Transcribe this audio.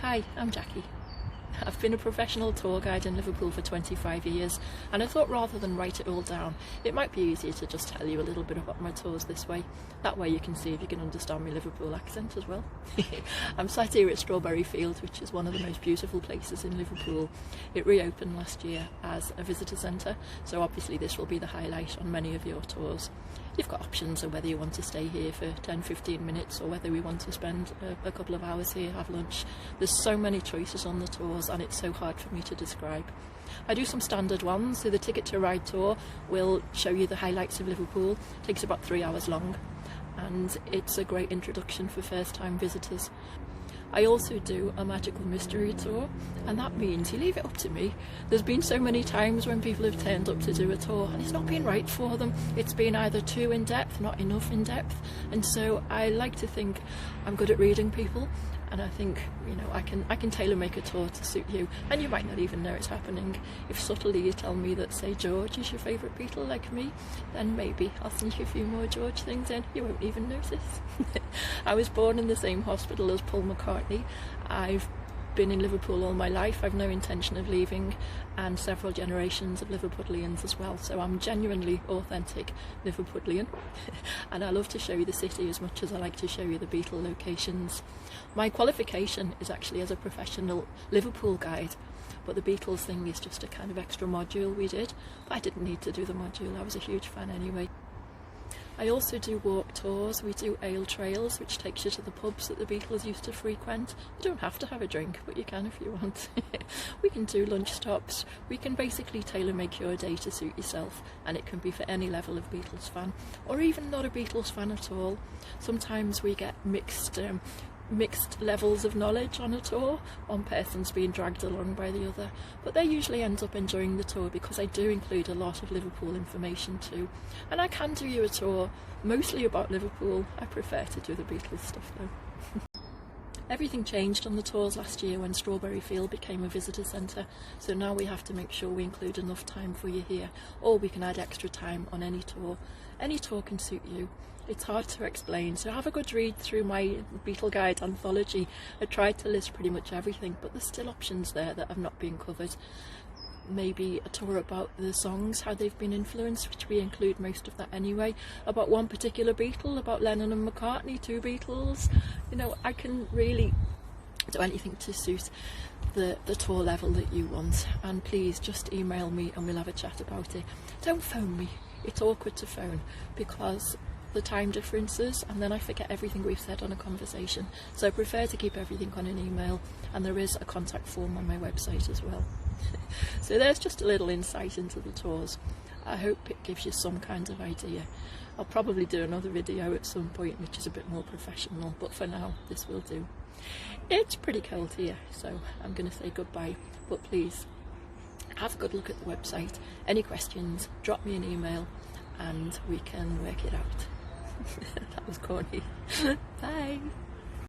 Hi, I'm Jackie. I've been a professional tour guide in Liverpool for 25 years, and I thought rather than write it all down, it might be easier to just tell you a little bit about my tours this way. That way you can see if you can understand my Liverpool accent as well. I'm sat here at Strawberry Field, which is one of the most beautiful places in Liverpool. It reopened last year as a visitor centre, so obviously this will be the highlight on many of your tours. You've got options of whether you want to stay here for 10-15 minutes or whether we want to spend a couple of hours here, have lunch. There's so many choices on the tours and it's so hard for me to describe. I do some standard ones, so the Ticket to Ride tour will show you the highlights of Liverpool. It takes about 3 hours long and it's a great introduction for first-time visitors. I also do a magical mystery tour, and that means you leave it up to me. There's been so many times when people have turned up to do a tour and it's not been right for them. It's been either too in-depth, not enough in-depth, and so I like to think I'm good at reading people, and I think, you know, I can tailor make a tour to suit you, and you might not even know it's happening. If subtly you tell me that, say, George is your favourite Beatle like me, then maybe I'll sneak a few more George things in. You won't even notice. I was born in the same hospital as Paul McCartney. I've been in Liverpool all my life. I've no intention of leaving, and several generations of Liverpudlians as well, so I'm genuinely authentic Liverpudlian. And I love to show you the city as much as I like to show you the Beatle locations. My qualification is actually as a professional Liverpool guide, but the Beatles thing is just a kind of extra module we did. But I didn't need to do the module, I was a huge fan anyway. I also do walk tours. We do ale trails, which takes you to the pubs that the Beatles used to frequent. You don't have to have a drink, but you can if you want. We can do lunch stops. We can basically tailor make your day to suit yourself, and it can be for any level of Beatles fan, or even not a Beatles fan at all. Sometimes we get mixed levels of knowledge on a tour, one person's being dragged along by the other, but they usually end up enjoying the tour because I do include a lot of Liverpool information too. And I can do you a tour mostly about Liverpool. I prefer to do the Beatles stuff though. Everything changed on the tours last year when Strawberry Field became a visitor centre, so now we have to make sure we include enough time for you here, or we can add extra time on any tour. Any tour can suit you. It's hard to explain, so have a good read through my Beatle guide Anthology. I tried to list pretty much everything, but there's still options there that have not been covered. Maybe a tour about the songs, how they've been influenced, which we include most of that anyway, about one particular Beatle, about Lennon and McCartney, two Beatles. You know, I can really do anything to suit the tour level that you want, and please just email me and we'll have a chat about it. Don't phone me, it's awkward to phone because the time differences, and then I forget everything we've said on a conversation, so I prefer to keep everything on an email, and there is a contact form on my website as well. So there's just a little insight into the tours. I hope it gives you some kind of idea. I'll probably do another video at some point which is a bit more professional, but for now this will do. It's pretty cold here, so I'm going to say goodbye, but please have a good look at the website. Any questions, drop me an email and we can work it out. That was corny. Bye!